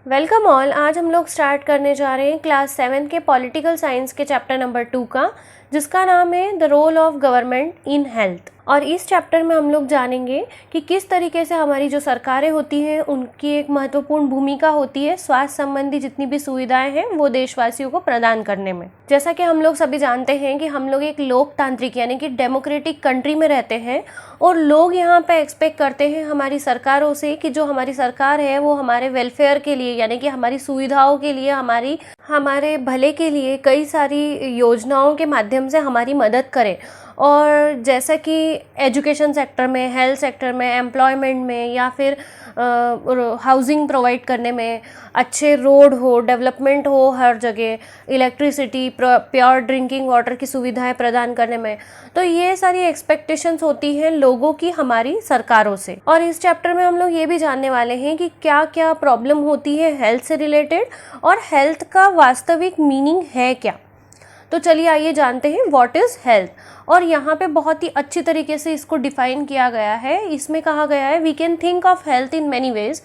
Welcome all. आज हम लोग स्टार्ट करने जा रहे हैं क्लास 7 के पॉलिटिकल साइंस के चैप्टर नंबर 2 का, जिसका नाम है the role of government in health. और इस चैप्टर में हम लोग जानेंगे कि किस तरीके से हमारी जो सरकारें होती हैं उनकी एक महत्वपूर्ण भूमिका होती है स्वास्थ्य संबंधी जितनी भी सुविधाएं हैं वो देशवासियों को प्रदान करने में। जैसा कि हम लोग सभी जानते हैं कि हम लोग एक लोकतांत्रिक यानी कि डेमोक्रेटिक कंट्री में रहते हैं और लोग यहाँ पे एक्सपेक्ट करते हैं हमारी सरकारों से कि जो हमारी सरकार है वो हमारे वेलफेयर के लिए यानी कि हमारी सुविधाओं के लिए, हमारे भले के लिए कई सारी योजनाओं के माध्यम से हमारी मदद करे। और जैसा कि एजुकेशन सेक्टर में, हेल्थ सेक्टर में, एम्प्लॉयमेंट में या फिर हाउसिंग प्रोवाइड करने में, अच्छे रोड हो, डेवलपमेंट हो हर जगह, इलेक्ट्रिसिटी, प्योर ड्रिंकिंग वाटर की सुविधाएं प्रदान करने में, तो ये सारी एक्सपेक्टेशंस होती हैं लोगों की हमारी सरकारों से। और इस चैप्टर में हम लोग ये भी जानने वाले हैं कि क्या क्या प्रॉब्लम होती है हेल्थ से रिलेटेड और हेल्थ का वास्तविक मीनिंग है क्या। तो चलिए आइए जानते हैं व्हाट इज़ हेल्थ। और यहाँ पे बहुत ही अच्छी तरीके से इसको डिफाइन किया गया है। इसमें कहा गया है we can think of health in many ways.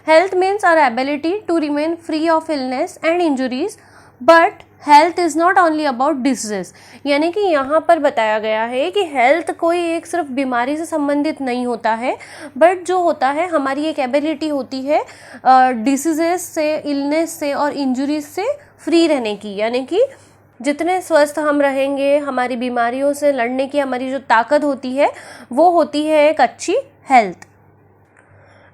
Health means our ability to remain free of illness and injuries, but health is not only about diseases. यानी कि यहाँ पर बताया गया है कि हेल्थ कोई एक सिर्फ बीमारी से संबंधित नहीं होता है, बट जो होता है हमारी एक एबिलिटी होती है डिसीजेस से, इलनेस से और इंजुरीज से फ्री रहने की। यानी कि जितने स्वस्थ हम रहेंगे, हमारी बीमारियों से लड़ने की हमारी जो ताकत होती है वो होती है एक अच्छी हेल्थ।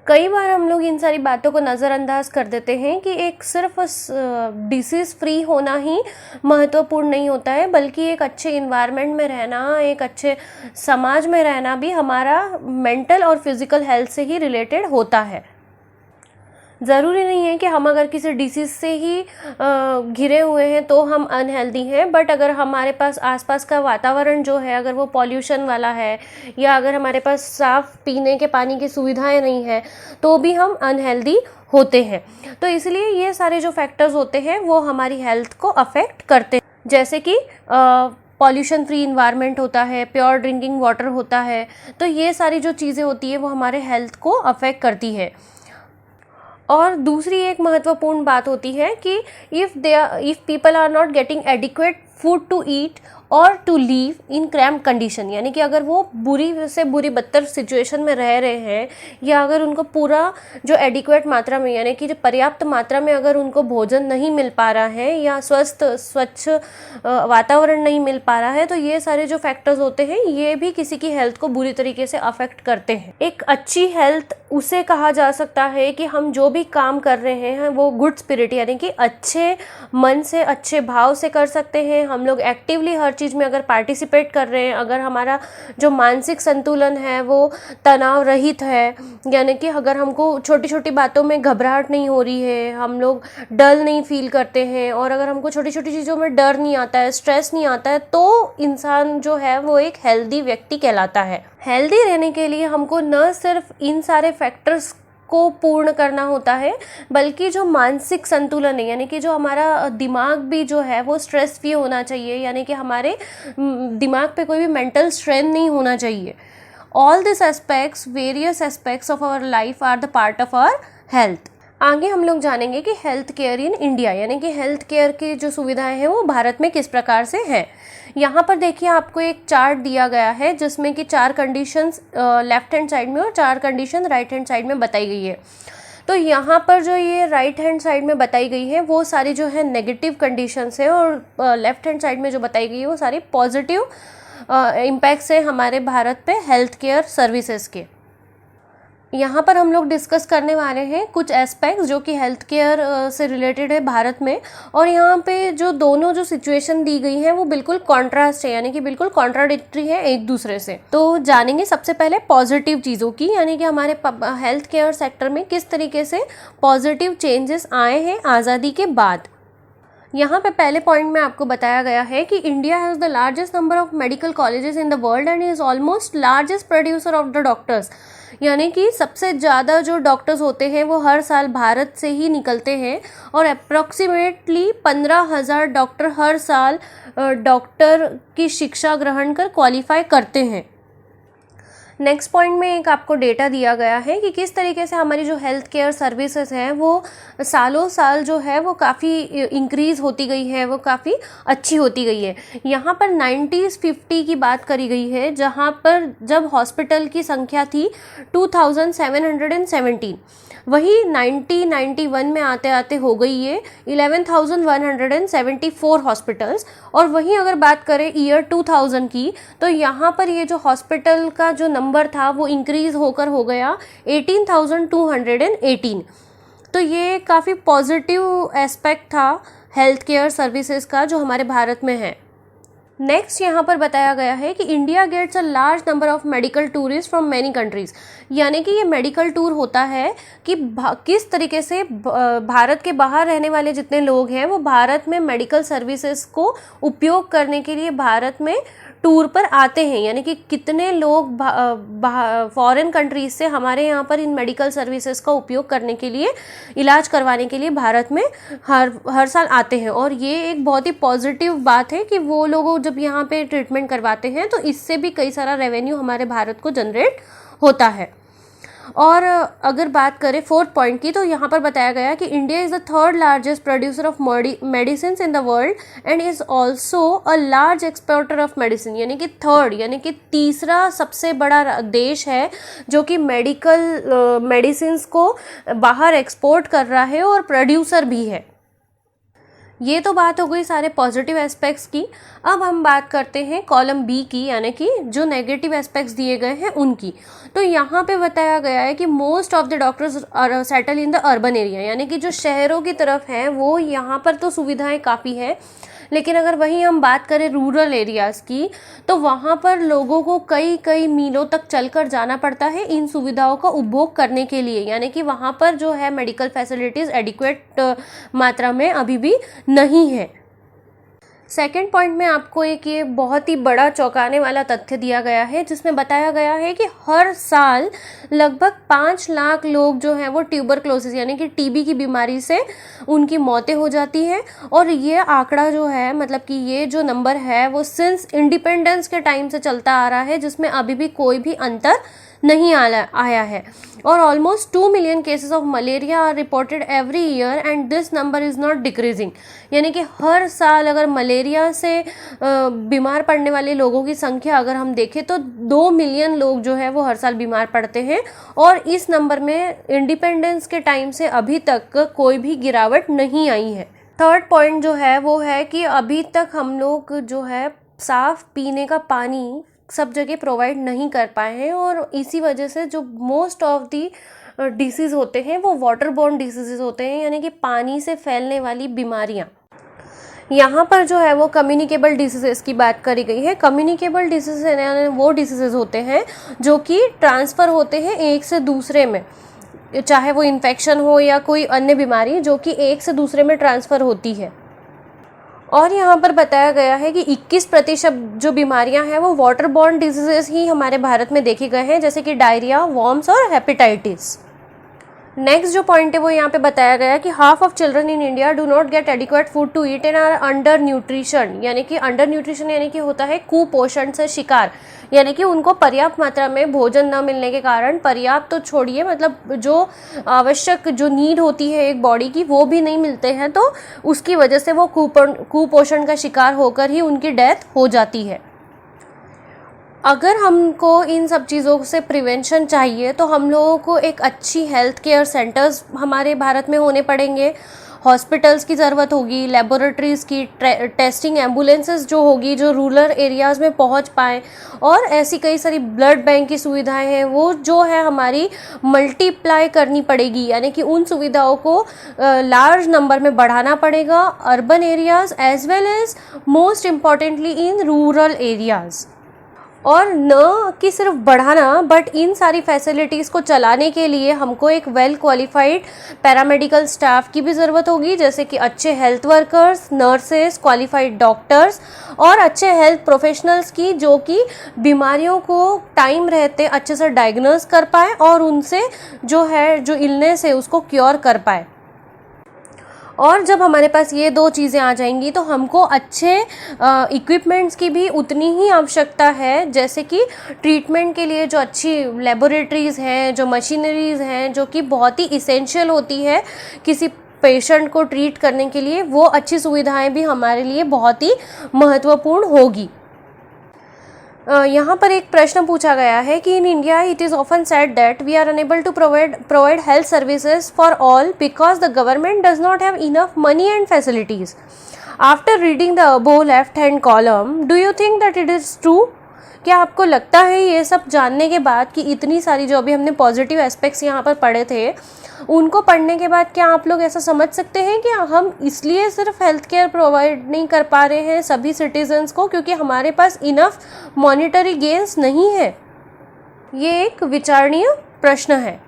कई बार हम लोग इन सारी बातों को नज़रअंदाज कर देते हैं कि एक सिर्फ डिसीज़ फ्री होना ही महत्वपूर्ण नहीं होता है, बल्कि एक अच्छे इन्वायरमेंट में रहना, एक अच्छे समाज में रहना भी हमारा मेंटल और फिज़िकल हेल्थ से ही रिलेटेड होता है। ज़रूरी नहीं है कि हम अगर किसी डिसीज़ से ही घिरे हुए हैं तो हम अनहेल्दी हैं, बट अगर हमारे पास आसपास का वातावरण जो है अगर वो पॉल्यूशन वाला है या अगर हमारे पास साफ़ पीने के पानी की सुविधाएं नहीं है तो भी हम अनहेल्दी होते हैं। तो इसलिए ये सारे जो फैक्टर्स होते हैं वो हमारी हेल्थ को अफेक्ट करते हैं, जैसे कि पॉल्यूशन फ्री इन्वायरमेंट होता है, प्योर ड्रिंकिंग वाटर होता है। तो ये सारी जो चीज़ें होती है वो हमारे हेल्थ को अफेक्ट करती है। और दूसरी एक महत्वपूर्ण बात होती है कि if people are not getting adequate food to eat और to live in cramped condition, यानी कि अगर वो बुरी से बुरी बदतर सिचुएशन में रह रहे हैं या अगर उनको पूरा जो एडिक्वेट मात्रा में यानी कि जो पर्याप्त मात्रा में अगर उनको भोजन नहीं मिल पा रहा है या स्वच्छ वातावरण नहीं मिल पा रहा है, तो ये सारे जो फैक्टर्स होते हैं ये भी किसी की हेल्थ को बुरी तरीके से अफेक्ट करते हैं। एक अच्छी हेल्थ उसे कहा जा सकता है कि हम जो भी काम कर रहे हैं वो गुड स्पिरिट यानी कि अच्छे मन से, अच्छे भाव से कर सकते हैं। हम लोग एक्टिवली हर चीज़ में अगर पार्टिसिपेट कर रहे हैं, अगर हमारा जो मानसिक संतुलन है वो तनाव रहित है, यानी कि अगर हमको छोटी छोटी बातों में घबराहट नहीं हो रही है, हम लोग डल नहीं फील करते हैं और अगर हमको छोटी छोटी चीज़ों में डर नहीं आता है, स्ट्रेस नहीं आता है, तो इंसान जो है वो एक हेल्दी व्यक्ति कहलाता है। हेल्दी रहने के लिए हमको न सिर्फ इन सारे फैक्टर्स को पूर्ण करना होता है, बल्कि जो मानसिक संतुलन है यानी कि जो हमारा दिमाग भी जो है वो स्ट्रेस फ्री होना चाहिए, यानी कि हमारे दिमाग पे कोई भी मेंटल स्ट्रेन नहीं होना चाहिए। All this aspects, various aspects of our life are the part of our health. आगे हम लोग जानेंगे कि हेल्थ केयर इन इंडिया यानी कि हेल्थ केयर की जो सुविधाएं हैं वो भारत में किस प्रकार से हैं। यहाँ पर देखिए आपको एक चार्ट दिया गया है जिसमें कि 4 कंडीशंस लेफ्ट हैंड साइड में और 4 कंडीशन राइट हैंड साइड में बताई गई है। तो यहाँ पर जो ये राइट हैंड साइड में बताई गई है वो सारी जो है नेगेटिव कंडीशंस है और लेफ्ट हैंड साइड में जो बताई गई है वो सारी पॉजिटिव इम्पैक्ट्स है हमारे भारत पे हेल्थ केयर सर्विसेज के। यहाँ पर हम लोग डिस्कस करने वाले हैं कुछ एस्पेक्ट्स जो कि हेल्थ केयर से रिलेटेड है भारत में। और यहाँ पे जो दोनों जो सिचुएशन दी गई हैं वो बिल्कुल कॉन्ट्रास्ट है यानी कि बिल्कुल कॉन्ट्राडिक्टरी है एक दूसरे से। तो जानेंगे सबसे पहले पॉजिटिव चीज़ों की, यानी कि हमारे हेल्थ केयर सेक्टर में किस तरीके से पॉजिटिव चेंजेस आए हैं आज़ादी के बाद। यहाँ पे पहले पॉइंट में आपको बताया गया है कि India has the largest number of medical colleges in the world and is almost largest producer of the doctors, यानी कि सबसे ज़्यादा जो डॉक्टर्स होते हैं वो हर साल भारत से ही निकलते हैं और अप्रॉक्सीमेटली 15,000 डॉक्टर हर साल डॉक्टर की शिक्षा ग्रहण कर क्वालिफाई करते हैं। नेक्स्ट पॉइंट में एक आपको डेटा दिया गया है कि किस तरीके से हमारी जो हेल्थ केयर सर्विसेज हैं वो सालों साल जो है वो काफ़ी इंक्रीज़ होती गई है, वो काफ़ी अच्छी होती गई है। यहाँ पर 90s-50 की बात करी गई है, जहाँ पर जब हॉस्पिटल की संख्या थी 2717, वही 1991 में आते आते हो गई ये 11,174 हॉस्पिटल्स। और वहीं अगर बात करें ईयर 2000 की, तो यहाँ पर ये जो हॉस्पिटल का जो नंबर था वो इंक्रीज़ होकर हो गया 18,218। तो ये काफ़ी पॉजिटिव एस्पेक्ट था हेल्थ केयर सर्विसेज का जो हमारे भारत में है। नेक्स्ट यहाँ पर बताया गया है कि India gets a large number of medical tourist from many countries, यानी कि ये मेडिकल टूर होता है कि किस तरीके से भारत के बाहर रहने वाले जितने लोग हैं वो भारत में मेडिकल सर्विसेज को उपयोग करने के लिए भारत में टूर पर आते हैं, यानी कि कितने लोग फॉरेन कंट्रीज से हमारे यहाँ पर इन मेडिकल सर्विसेज का उपयोग करने के लिए, इलाज करवाने के लिए भारत में हर साल आते हैं। और ये एक बहुत ही पॉजिटिव बात है कि वो लोग जब यहाँ पे ट्रीटमेंट करवाते हैं तो इससे भी कई सारा रेवेन्यू हमारे भारत को जनरेट होता है। और अगर बात करें फोर्थ पॉइंट की, तो यहाँ पर बताया गया कि India is the third largest producer of medicine in the world and is also a large exporter of medicine, यानी कि थर्ड यानी कि तीसरा सबसे बड़ा देश है जो कि मेडिकल मेडिसिन्स को बाहर एक्सपोर्ट कर रहा है और प्रोड्यूसर भी है। ये तो बात हो गई सारे पॉजिटिव एस्पेक्ट्स की। अब हम बात करते हैं कॉलम बी की, यानी कि जो नेगेटिव एस्पेक्ट्स दिए गए हैं उनकी। तो यहाँ पे बताया गया है कि most of the doctors are settle in the urban area, यानी कि जो शहरों की तरफ हैं वो यहाँ पर तो सुविधाएं काफ़ी है, लेकिन अगर वहीं हम बात करें रूरल एरियाज़ की तो वहाँ पर लोगों को कई कई मीलों तक चलकर जाना पड़ता है इन सुविधाओं का उपभोग करने के लिए, यानी कि वहाँ पर जो है मेडिकल फैसिलिटीज़ एडिक्वेट मात्रा में अभी भी नहीं है। सेकेंड पॉइंट में आपको एक ये बहुत ही बड़ा चौंकाने वाला तथ्य दिया गया है, जिसमें बताया गया है कि हर साल लगभग 5 लाख लोग जो हैं वो ट्यूबरक्लोसिस यानी कि टीबी की बीमारी से उनकी मौतें हो जाती हैं। और ये आंकड़ा जो है, मतलब कि ये जो नंबर है वो सिंस इंडिपेंडेंस के टाइम से चलता आ रहा है, जिसमें अभी भी कोई भी अंतर नहीं आया है। और almost 2 million cases of malaria are reported every year and this number is not decreasing, यानी कि हर साल अगर मलेरिया से बीमार पड़ने वाले लोगों की संख्या अगर हम देखें तो 2 मिलियन लोग जो है वो हर साल बीमार पड़ते हैं। और इस नंबर में इंडिपेंडेंस के टाइम से अभी तक कोई भी गिरावट नहीं आई है। थर्ड पॉइंट जो है वो है कि अभी तक हम लोग जो है साफ़ पीने का पानी सब जगह प्रोवाइड नहीं कर पाए हैं, और इसी वजह से जो मोस्ट ऑफ दी डिसीज़ होते हैं वो वाटर बोर्न डिसीज़ होते हैं, यानी कि पानी से फैलने वाली बीमारियां। यहाँ पर जो है वो कम्युनिकेबल डिसीज़ की बात करी गई है। कम्युनिकेबल डिसीज़ यानी वो डिसीज़ होते हैं जो कि ट्रांसफ़र होते हैं एक से दूसरे में, चाहे वो इन्फेक्शन हो या कोई अन्य बीमारी जो कि एक से दूसरे में ट्रांसफ़र होती है। और यहाँ पर बताया गया है कि 21% जो बीमारियाँ हैं वो वाटर बॉर्न डिजीज़ ही हमारे भारत में देखे गए हैं, जैसे कि डायरिया, वॉर्म्स और हेपेटाइटिस। नेक्स्ट जो पॉइंट है वो यहाँ पे बताया गया है कि half of children in India do not get adequate food to eat and are under nutrition, यानी कि अंडर न्यूट्रिशन यानी कि होता है कुपोषण से शिकार, यानी कि उनको पर्याप्त मात्रा में भोजन न मिलने के कारण, पर्याप्त तो छोड़िए मतलब जो आवश्यक जो नीड होती है एक बॉडी की वो भी नहीं मिलते हैं, तो उसकी वजह से वो कुपोषण का शिकार होकर ही उनकी डेथ हो जाती है। अगर हमको इन सब चीज़ों से प्रिवेंशन चाहिए तो हम लोगों को एक अच्छी हेल्थ केयर सेंटर्स हमारे भारत में होने पड़ेंगे, हॉस्पिटल्स की ज़रूरत होगी, लेबोरेटरीज़ की, टेस्टिंग एम्बुलेंसेस जो होगी जो रूरल एरियाज़ में पहुंच पाएँ, और ऐसी कई सारी ब्लड बैंक की सुविधाएं हैं वो जो है हमारी मल्टीप्लाई करनी पड़ेगी, यानी कि उन सुविधाओं को लार्ज नंबर में बढ़ाना पड़ेगा urban areas as well as most importantly in rural areas. और न कि सिर्फ बढ़ाना, बट इन सारी फैसिलिटीज़ को चलाने के लिए हमको एक वेल क्वालिफाइड पैरामेडिकल स्टाफ की भी ज़रूरत होगी, जैसे कि अच्छे health workers, nurses, qualified doctors और अच्छे हेल्थ प्रोफेशनल्स की, जो कि बीमारियों को टाइम रहते अच्छे से डायग्नोस कर पाए और उनसे जो है जो इलनेस है उसको क्योर कर पाए। और जब हमारे पास ये दो चीज़ें आ जाएंगी तो हमको अच्छे इक्विपमेंट्स की भी उतनी ही आवश्यकता है, जैसे कि ट्रीटमेंट के लिए जो अच्छी लेबोरेटरीज़ हैं, जो मशीनरीज़ हैं, जो कि बहुत ही इसेंशियल होती है किसी पेशेंट को ट्रीट करने के लिए, वो अच्छी सुविधाएं भी हमारे लिए बहुत ही महत्वपूर्ण होगी। यहाँ पर एक प्रश्न पूछा गया है कि in India it is often said that we are unable to provide health services for all because the government does not have enough money and facilities. After reading the above left hand column, do you think that it is true? क्या आपको लगता है ये सब जानने के बाद कि इतनी सारी जो अभी हमने पॉजिटिव एस्पेक्ट्स यहाँ पर पढ़े थे, उनको पढ़ने के बाद क्या आप लोग ऐसा समझ सकते हैं कि हम इसलिए सिर्फ हेल्थ केयर प्रोवाइड नहीं कर पा रहे हैं सभी सिटीजन्स को क्योंकि हमारे पास इनफ मॉनिटरी गेन्स नहीं है? ये एक विचारणीय प्रश्न है।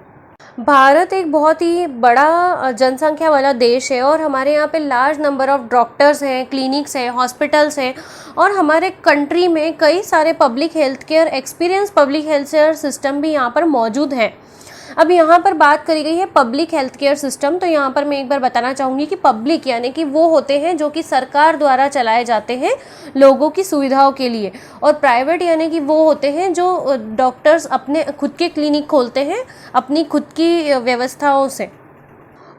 भारत एक बहुत ही बड़ा जनसंख्या वाला देश है और हमारे यहाँ पे लार्ज नंबर ऑफ डॉक्टर्स हैं, क्लिनिक्स हैं, हॉस्पिटल्स हैं और हमारे कंट्री में कई सारे public health care experience public health care system भी यहाँ पर मौजूद हैं। अब यहाँ पर बात करी गई है पब्लिक हेल्थ केयर सिस्टम, तो यहाँ पर मैं एक बार बताना चाहूँगी कि पब्लिक यानी कि वो होते हैं जो कि सरकार द्वारा चलाए जाते हैं लोगों की सुविधाओं के लिए, और प्राइवेट यानी कि वो होते हैं जो डॉक्टर्स अपने खुद के क्लिनिक खोलते हैं अपनी खुद की व्यवस्थाओं से।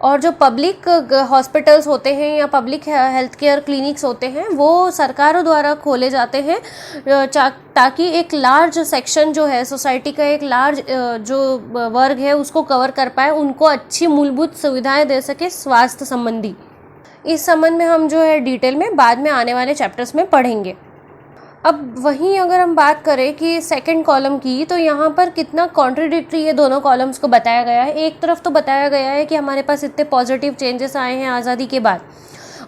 और जो पब्लिक हॉस्पिटल्स होते हैं या पब्लिक हेल्थ केयर क्लिनिक्स होते हैं वो सरकारों द्वारा खोले जाते हैं ताकि एक लार्ज सेक्शन जो है सोसाइटी का, एक लार्ज जो वर्ग है उसको कवर कर पाए, उनको अच्छी मूलभूत सुविधाएं दे सके स्वास्थ्य संबंधी। इस संबंध में हम जो है डिटेल में बाद में आने वाले चैप्टर्स में पढ़ेंगे। अब वहीं अगर हम बात करें कि सेकंड कॉलम की, तो यहाँ पर कितना कॉन्ट्रडिक्टरी ये दोनों कॉलम्स को बताया गया है। एक तरफ तो बताया गया है कि हमारे पास इतने पॉजिटिव चेंजेस आए हैं आज़ादी के बाद,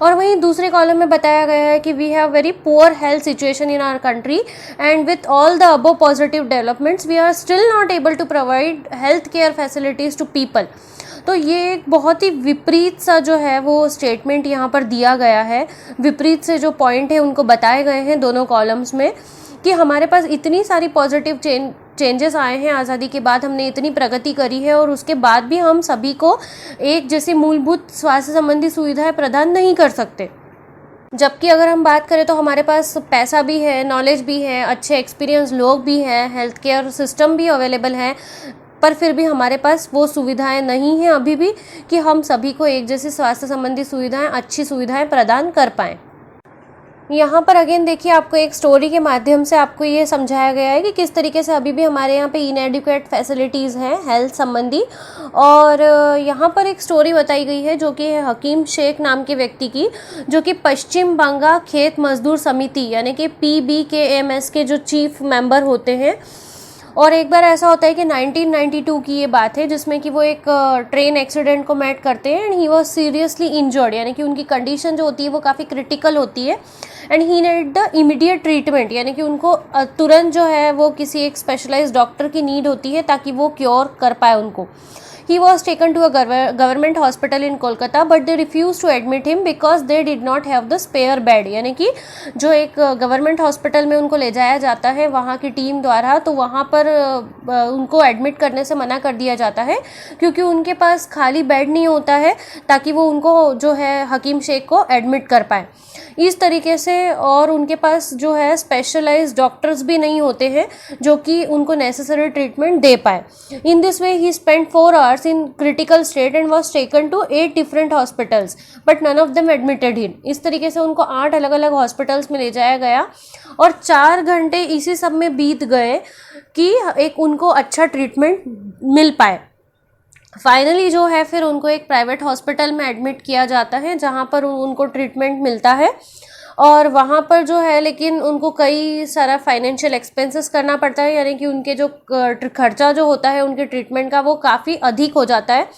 और वहीं दूसरे कॉलम में बताया गया है कि we have very poor health situation in our country and with all the above positive developments we are still not able to provide health care facilities to people. तो ये एक बहुत ही विपरीत सा जो है वो स्टेटमेंट यहाँ पर दिया गया है। विपरीत से जो पॉइंट है उनको बताए गए हैं दोनों कॉलम्स में कि हमारे पास इतनी सारी पॉजिटिव चेंजेस आए हैं आज़ादी के बाद, हमने इतनी प्रगति करी है और उसके बाद भी हम सभी को एक जैसी मूलभूत स्वास्थ्य संबंधी सुविधाएं प्रदान नहीं कर सकते। जबकि अगर हम बात करें तो हमारे पास पैसा भी है, नॉलेज भी है, अच्छे एक्सपीरियंस लोग भी हैं, हेल्थ केयर सिस्टम भी अवेलेबल है, पर फिर भी हमारे पास वो सुविधाएं नहीं हैं अभी भी कि हम सभी को एक जैसी स्वास्थ्य संबंधी सुविधाएं, अच्छी सुविधाएं प्रदान कर पाएँ। यहाँ पर अगेन देखिए, आपको एक स्टोरी के माध्यम से आपको ये समझाया गया है कि किस तरीके से अभी भी हमारे यहाँ पे इनएडिक्वेट फैसिलिटीज़ हैं हेल्थ संबंधी। और यहाँ पर एक स्टोरी बताई गई है जो कि है हकीम शेख नाम के व्यक्ति की, जो कि पश्चिम बंगाल खेत मजदूर समिति यानी कि PBKMS के जो चीफ मेंबर होते हैं। और एक बार ऐसा होता है कि 1992 की ये बात है जिसमें कि वो एक ट्रेन एक्सीडेंट को मेट करते हैं and he was seriously injured, यानी कि उनकी कंडीशन जो होती है वो काफ़ी क्रिटिकल होती है and he need the immediate treatment, यानी कि उनको तुरंत जो है वो किसी एक स्पेशलाइज्ड डॉक्टर की नीड होती है ताकि वो क्योर कर पाए उनको। He was taken to a government hospital in Kolkata, but they refused to admit him because they did not have the spare bed। यानी कि जो एक गवर्नमेंट हॉस्पिटल में उनको ले जाया जाता है वहाँ की टीम द्वारा, तो वहाँ पर उनको एडमिट करने से मना कर दिया जाता है क्योंकि उनके पास खाली बेड नहीं होता है ताकि वो उनको जो है हकीम शेख को एडमिट कर पाए इस तरीके से। और उनके पास जो है स्पेशलाइज्ड डॉक्टर्स भी नहीं होते हैं जो कि उनको नेसेसरी ट्रीटमेंट दे पाए। In this way he spent 4 hours in critical state and was taken to 8 different hospitals but none of them admitted him। इस तरीके से उनको 8 अलग अलग हॉस्पिटल्स में ले जाया गया और 4 घंटे इसी सब में बीत गए कि एक उनको अच्छा ट्रीटमेंट मिल पाए। फाइनली जो है फिर उनको एक प्राइवेट हॉस्पिटल में एडमिट किया जाता है जहाँ पर उनको ट्रीटमेंट मिलता है और वहाँ पर जो है लेकिन उनको कई सारा फाइनेंशियल एक्सपेंसेस करना पड़ता है, यानी कि उनके जो खर्चा जो होता है उनके ट्रीटमेंट का वो काफ़ी अधिक हो जाता है।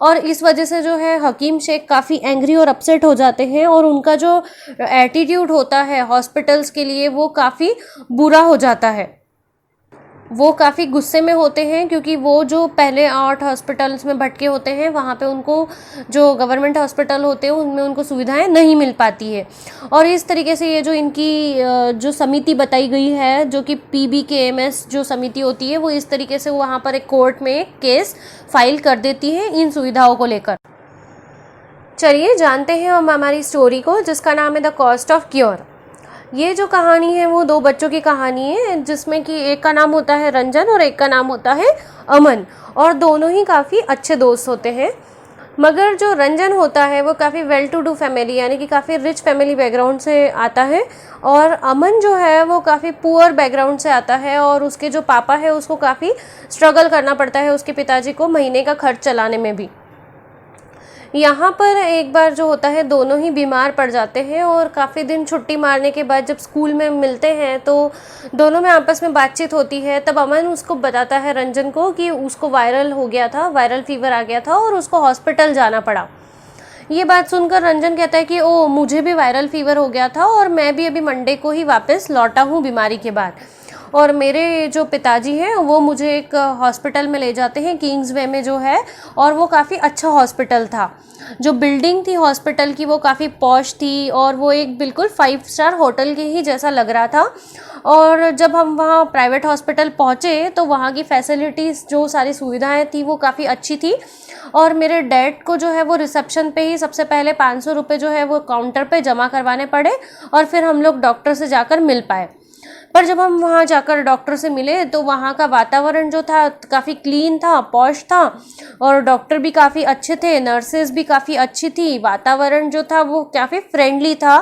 और इस वजह से जो है हकीम शेख काफ़ी एंग्री और अपसेट हो जाते हैं और उनका जो एटीट्यूड होता है हॉस्पिटल्स के लिए वो काफ़ी बुरा हो जाता है। वो काफ़ी गुस्से में होते हैं क्योंकि वो जो पहले 8 हॉस्पिटल्स में भटके होते हैं वहाँ पे उनको जो गवर्नमेंट हॉस्पिटल होते हैं उनमें उनको सुविधाएं नहीं मिल पाती है। और इस तरीके से ये जो इनकी जो समिति बताई गई है जो कि PBKMS जो समिति होती है वो इस तरीके से वहाँ पर एक कोर्ट में एक केस फाइल कर देती है इन सुविधाओं को लेकर। चलिए जानते हैं हम हमारी स्टोरी को, जिसका नाम है द कॉस्ट ऑफ क्योर। ये जो कहानी है वो दो बच्चों की कहानी है, जिसमें कि एक का नाम होता है रंजन और एक का नाम होता है अमन, और दोनों ही काफ़ी अच्छे दोस्त होते हैं। मगर जो रंजन होता है वो काफ़ी वेल टू डू फैमिली यानी कि काफ़ी रिच फैमिली बैकग्राउंड से आता है, और अमन जो है वो काफ़ी पुअर बैकग्राउंड से आता है, और उसके जो पापा है उसको काफ़ी स्ट्रगल करना पड़ता है उसके पिताजी को महीने का खर्च चलाने में भी। यहाँ पर एक बार जो होता है दोनों ही बीमार पड़ जाते हैं, और काफ़ी दिन छुट्टी मारने के बाद जब स्कूल में मिलते हैं तो दोनों में आपस में बातचीत होती है। तब अमन उसको बताता है रंजन को कि उसको वायरल हो गया था, वायरल फीवर आ गया था और उसको हॉस्पिटल जाना पड़ा। ये बात सुनकर रंजन कहता है कि ओ, मुझे भी वायरल फीवर हो गया था और मैं भी अभी मंडे को ही वापस लौटा हूँ बीमारी के बाद, और मेरे जो पिताजी हैं वो मुझे एक हॉस्पिटल में ले जाते हैं किंग्सवे में जो है, और वो काफ़ी अच्छा हॉस्पिटल था। जो बिल्डिंग थी हॉस्पिटल की वो काफ़ी पॉश थी, और वो एक बिल्कुल 5 स्टार होटल के ही जैसा लग रहा था। और जब हम वहाँ प्राइवेट हॉस्पिटल पहुँचे तो वहाँ की फैसिलिटीज़, जो सारी सुविधाएं थी वो काफ़ी अच्छी थी। और मेरे डैड को जो है वो रिसेप्शन पे ही सबसे पहले 500 रुपये जो है वो काउंटर पे जमा करवाने पड़े, और फिर हम लोग डॉक्टर से जाकर मिल पाए। पर जब हम वहाँ जाकर डॉक्टर से मिले तो वहाँ का वातावरण जो था काफ़ी क्लीन था, पॉश था, और डॉक्टर भी काफ़ी अच्छे थे, नर्सेज भी काफ़ी अच्छी थी, वातावरण जो था वो काफ़ी फ्रेंडली था।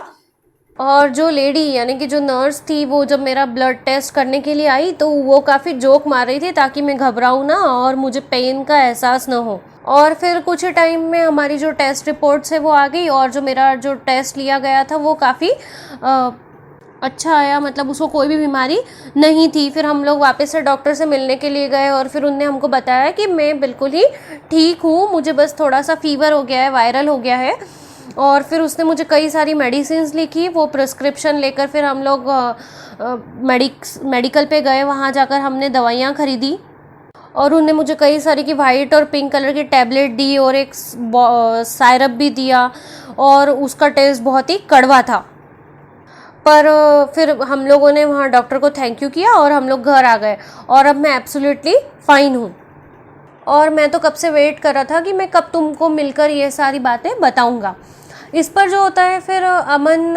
और जो लेडी यानी कि जो नर्स थी वो जब मेरा ब्लड टेस्ट करने के लिए आई तो वो काफ़ी जोक मार रही थी ताकि मैं घबराऊँ ना और मुझे पेन का एहसास ना हो। और फिर कुछ टाइम में हमारी जो टेस्ट रिपोर्ट्स है वो आ गई, और जो मेरा जो टेस्ट लिया गया था वो काफ़ी अच्छा आया, मतलब उसको कोई भी बीमारी नहीं थी। फिर हम लोग वापस से डॉक्टर से मिलने के लिए गए, और फिर उनने हमको बताया कि मैं बिल्कुल ही ठीक हूँ, मुझे बस थोड़ा सा फीवर हो गया है, वायरल हो गया है। और फिर उसने मुझे कई सारी मेडिसिन लिखी, वो प्रिस्क्रिप्शन लेकर फिर हम लोग मेडिकल पे गए, वहाँ जाकर हमने दवाइयाँ खरीदी, और उन्होंने मुझे कई सारी की वाइट और पिंक कलर की टैबलेट दी और एक सायरप भी दिया, और उसका टेस्ट बहुत ही कड़वा था। पर फिर हम लोगों ने वहाँ डॉक्टर को थैंक यू किया और हम लोग घर आ गए, और अब मैं एब्सोल्युटली फ़ाइन हूँ। और मैं तो कब से वेट कर रहा था कि मैं कब तुमको मिलकर ये सारी बातें बताऊँगा। इस पर जो होता है फिर अमन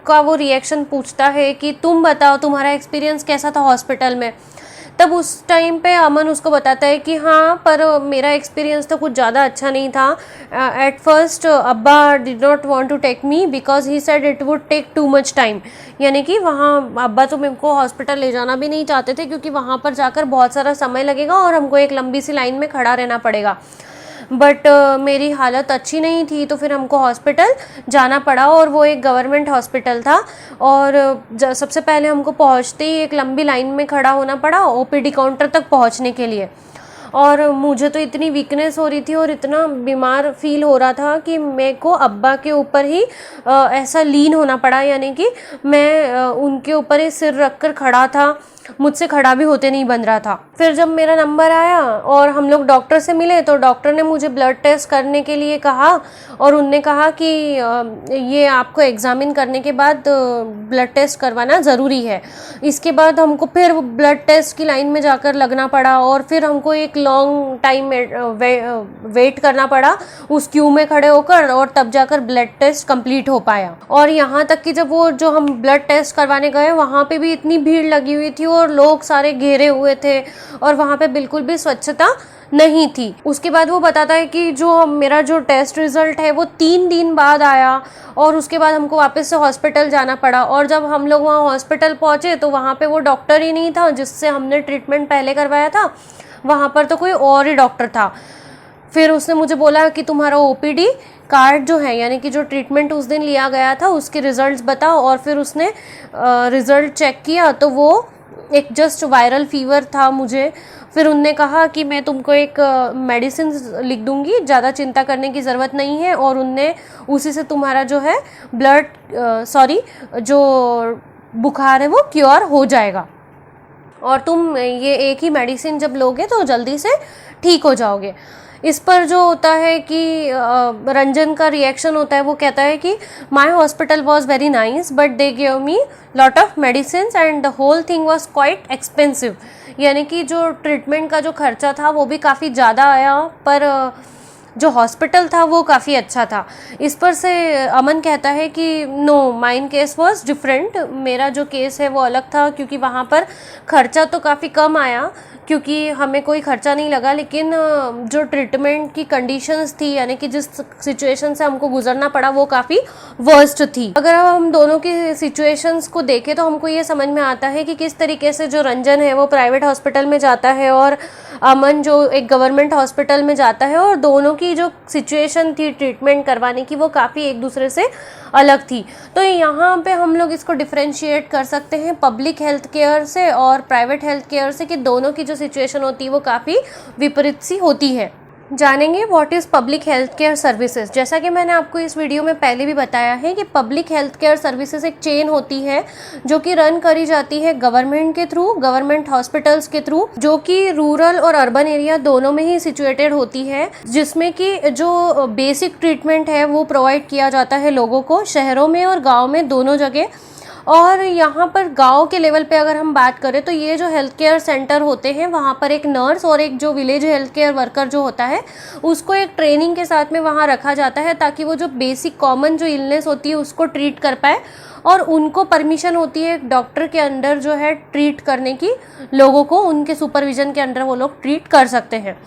का वो रिएक्शन पूछता है कि तुम बताओ तुम्हारा एक्सपीरियंस कैसा था हॉस्पिटल में। तब उस टाइम पे अमन उसको बताता है कि हाँ, पर मेरा एक्सपीरियंस तो कुछ ज़्यादा अच्छा नहीं था। एट फर्स्ट अब्बा did not want to take me because he said it would take too much time, यानी कि वहाँ अब्बा तो मेरे को हॉस्पिटल ले जाना भी नहीं चाहते थे क्योंकि वहाँ पर जाकर बहुत सारा समय लगेगा और हमको एक लंबी सी लाइन में खड़ा रहना पड़ेगा। बट मेरी हालत अच्छी नहीं थी तो फिर हमको हॉस्पिटल जाना पड़ा, और वो एक गवर्नमेंट हॉस्पिटल था। और सबसे पहले हमको पहुंचते ही एक लंबी लाइन में खड़ा होना पड़ा ओपीडी काउंटर तक पहुंचने के लिए। और मुझे तो इतनी वीकनेस हो रही थी और इतना बीमार फील हो रहा था कि मेरे को अब्बा के ऊपर ही ऐसा लीन होना पड़ा, यानी कि मैं उनके ऊपर ही सिर रखकर खड़ा था, मुझसे खड़ा भी होते नहीं बन रहा था। फिर जब मेरा नंबर आया और हम लोग डॉक्टर से मिले तो डॉक्टर ने मुझे ब्लड टेस्ट करने के लिए कहा, और उनने कहा कि ये आपको एग्ज़ामिन करने के बाद ब्लड टेस्ट करवाना ज़रूरी है। इसके बाद हमको फिर ब्लड टेस्ट की लाइन में जाकर लगना पड़ा, और फिर हमको एक लॉन्ग टाइम वेट करना पड़ा उस क्यू में खड़े होकर, और तब जाकर ब्लड टेस्ट कंप्लीट हो पाया। और यहाँ तक कि जब वो जो हम ब्लड टेस्ट करवाने गए वहाँ पे भी इतनी भीड़ लगी हुई थी और लोग सारे घेरे हुए थे, और वहाँ पे बिल्कुल भी स्वच्छता नहीं थी। उसके बाद वो बताता है कि जो मेरा जो टेस्ट रिज़ल्ट है वो 3 दिन बाद आया, और उसके बाद हमको वापस से हॉस्पिटल जाना पड़ा। और जब हम लोग वहाँ हॉस्पिटल पहुँचे तो वहाँ पे वो डॉक्टर ही नहीं था जिससे हमने ट्रीटमेंट पहले करवाया था, वहाँ पर तो कोई और ही डॉक्टर था। फिर उसने मुझे बोला कि तुम्हारा ओपीडी कार्ड जो है, यानी कि जो ट्रीटमेंट उस दिन लिया गया था उसके रिज़ल्ट्स बताओ। और फिर उसने रिज़ल्ट चेक किया तो वो एक जस्ट वायरल फीवर था मुझे। फिर उनने कहा कि मैं तुमको एक मेडिसिन लिख दूंगी, ज़्यादा चिंता करने की ज़रूरत नहीं है, और उनने उसी से तुम्हारा जो है जो बुखार है वो क्योर हो जाएगा, और तुम ये एक ही मेडिसिन जब लोगे तो जल्दी से ठीक हो जाओगे। इस पर जो होता है कि रंजन का रिएक्शन होता है, वो कहता है कि my hospital was very nice but they give me lot of medicine and the whole thing was quite expensive, यानी कि जो ट्रीटमेंट का जो खर्चा था वो भी काफ़ी ज़्यादा आया, पर जो हॉस्पिटल था वो काफ़ी अच्छा था। इस पर से अमन कहता है कि no, mine case was different, मेरा जो केस है वो अलग था, क्योंकि वहाँ पर खर्चा तो काफ़ी कम आया, क्योंकि हमें कोई खर्चा नहीं लगा, लेकिन जो ट्रीटमेंट की कंडीशंस थी, यानी कि जिस सिचुएशन से हमको गुजरना पड़ा वो काफ़ी वर्स्ट थी। अगर हम दोनों की सिचुएशंस को देखें तो हमको ये समझ में आता है कि किस तरीके से जो रंजन है वो प्राइवेट हॉस्पिटल में जाता है और अमन जो एक गवर्नमेंट हॉस्पिटल में जाता है, और दोनों की जो सिचुएशन थी ट्रीटमेंट करवाने की वो काफ़ी एक दूसरे से अलग थी। तो यहाँ पे हम लोग इसको डिफ्रेंशिएट कर सकते हैं पब्लिक हेल्थ केयर से और प्राइवेट हेल्थ केयर से, कि दोनों की जो सिचुएशन होती है वो काफ़ी विपरीत सी होती है। जानेंगे what is public health care services. जैसा कि मैंने आपको इस वीडियो में पहले भी बताया है कि पब्लिक हेल्थ केयर सर्विसेज एक चेन होती है जो कि रन करी जाती है गवर्नमेंट के थ्रू, गवर्नमेंट हॉस्पिटल्स के थ्रू, जो कि रूरल और अर्बन एरिया दोनों में ही सिचुएटेड होती है, जिसमें कि जो बेसिक ट्रीटमेंट है वो प्रोवाइड किया जाता है लोगों को, शहरों में और गाँव में दोनों जगह। और यहाँ पर गांव के लेवल पे अगर हम बात करें तो ये जो हेल्थ केयर सेंटर होते हैं वहाँ पर एक नर्स और एक जो विलेज हेल्थ केयर वर्कर जो होता है उसको एक ट्रेनिंग के साथ में वहाँ रखा जाता है, ताकि वो जो बेसिक कॉमन जो इलनेस होती है उसको ट्रीट कर पाए, और उनको परमिशन होती है डॉक्टर के अंडर जो है ट्रीट करने की, लोगों को उनके सुपरविजन के अंडर वो लोग ट्रीट कर सकते हैं।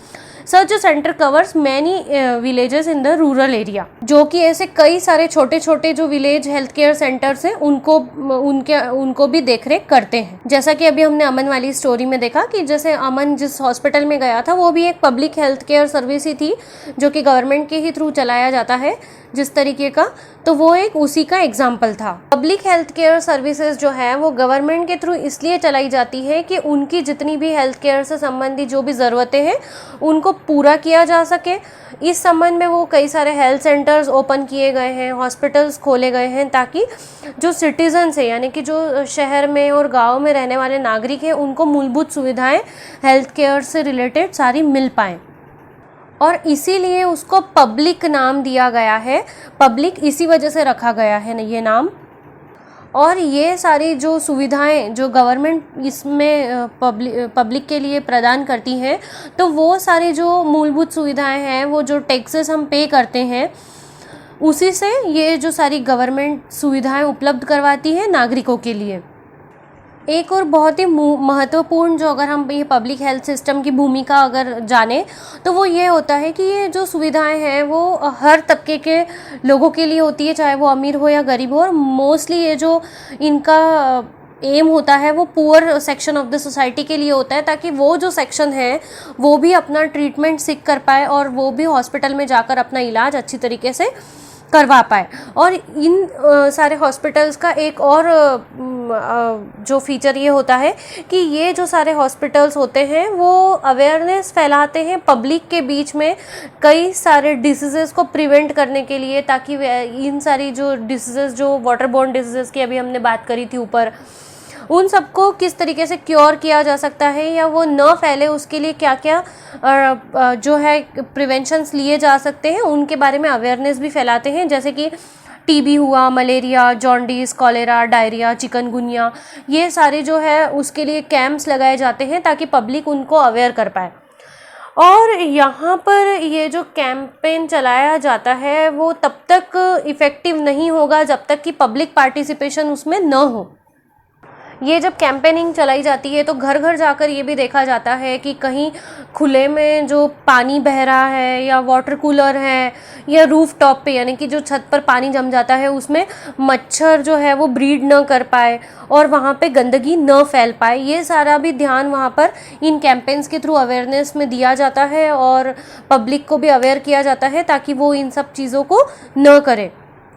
Such center covers many villages in the rural area, जो कि ऐसे कई सारे छोटे छोटे जो विलेज हेल्थ केयर सेंटर्स हैं उनको भी देखरेख करते हैं। जैसा कि अभी हमने अमन वाली स्टोरी में देखा कि जैसे अमन जिस हॉस्पिटल में गया था वो भी एक पब्लिक हेल्थ केयर सर्विस ही थी, जो कि गवर्नमेंट के ही थ्रू चलाया जाता है जिस तरीके का, तो वो एक उसी का एग्जाम्पल था। पब्लिक हेल्थ केयर सर्विसेज जो है वो गवर्नमेंट के थ्रू इसलिए चलाई जाती है कि उनकी जितनी भी हेल्थ केयर से संबंधित जो भी ज़रूरतें हैं उनको पूरा किया जा सके। इस संबंध में वो कई सारे हेल्थ सेंटर्स ओपन किए गए हैं, हॉस्पिटल्स खोले गए हैं, ताकि जो सिटीजन्स हैं, यानी कि जो शहर में और गाँव में रहने वाले नागरिक हैं, उनको मूलभूत सुविधाएँ हेल्थ केयर से रिलेटेड सारी मिल पाएँ। और इसीलिए उसको पब्लिक नाम दिया गया है, पब्लिक इसी वजह से रखा गया है ये नाम। और ये सारी जो सुविधाएं जो गवर्नमेंट इसमें पब्लिक के लिए प्रदान करती है, तो वो सारी जो मूलभूत सुविधाएं हैं, वो जो टैक्सेस हम पे करते हैं, उसी से ये जो सारी गवर्नमेंट सुविधाएं उपलब्ध करवाती है नागरिकों के लिए। एक और बहुत ही महत्वपूर्ण जो अगर हम ये पब्लिक हेल्थ सिस्टम की भूमिका अगर जाने तो वो ये होता है कि ये जो सुविधाएं हैं वो हर तबके के लोगों के लिए होती है, चाहे वो अमीर हो या गरीब हो। और मोस्टली ये जो इनका एम होता है वो poor section of the society के लिए होता है, ताकि वो जो सेक्शन है वो भी अपना ट्रीटमेंट सीख कर पाए और वो भी हॉस्पिटल में जाकर अपना इलाज अच्छी तरीके से करवा पाए। और इन सारे हॉस्पिटल्स का एक और जो फीचर ये होता है कि ये जो सारे हॉस्पिटल्स होते हैं वो अवेयरनेस फैलाते हैं पब्लिक के बीच में कई सारे डिसीज़ेज़ को प्रिवेंट करने के लिए, ताकि इन सारी जो डिसीज़ेज़ जो वाटरबोर्न डिसीज़ेज़ की अभी हमने बात करी थी ऊपर, उन सबको किस तरीके से क्योर किया जा सकता है या वो न फैले, उसके लिए क्या क्या जो है प्रिवेंशंस लिए जा सकते हैं, उनके बारे में अवेयरनेस भी फैलाते हैं। जैसे कि टीबी हुआ, malaria, jaundice, cholera, diarrhoea, chikungunya, ये सारे जो है उसके लिए कैंप्स लगाए जाते हैं ताकि पब्लिक उनको अवेयर कर पाए। और यहाँ पर ये जो कैंपेन चलाया जाता है वो तब तक इफ़ेक्टिव नहीं होगा जब तक कि पब्लिक पार्टिसिपेशन उसमें न हो। ये जब कैंपेनिंग चलाई जाती है तो घर घर जाकर ये भी देखा जाता है कि कहीं खुले में जो पानी बह रहा है या वाटर कूलर है या रूफ टॉप पे, यानी कि जो छत पर पानी जम जाता है, उसमें मच्छर जो है वो ब्रीड न कर पाए और वहाँ पे गंदगी न फैल पाए। ये सारा भी ध्यान वहाँ पर इन कैंपेन्स के थ्रू अवेयरनेस में दिया जाता है और पब्लिक को भी अवेयर किया जाता है ताकि वो इन सब चीज़ों को न करे।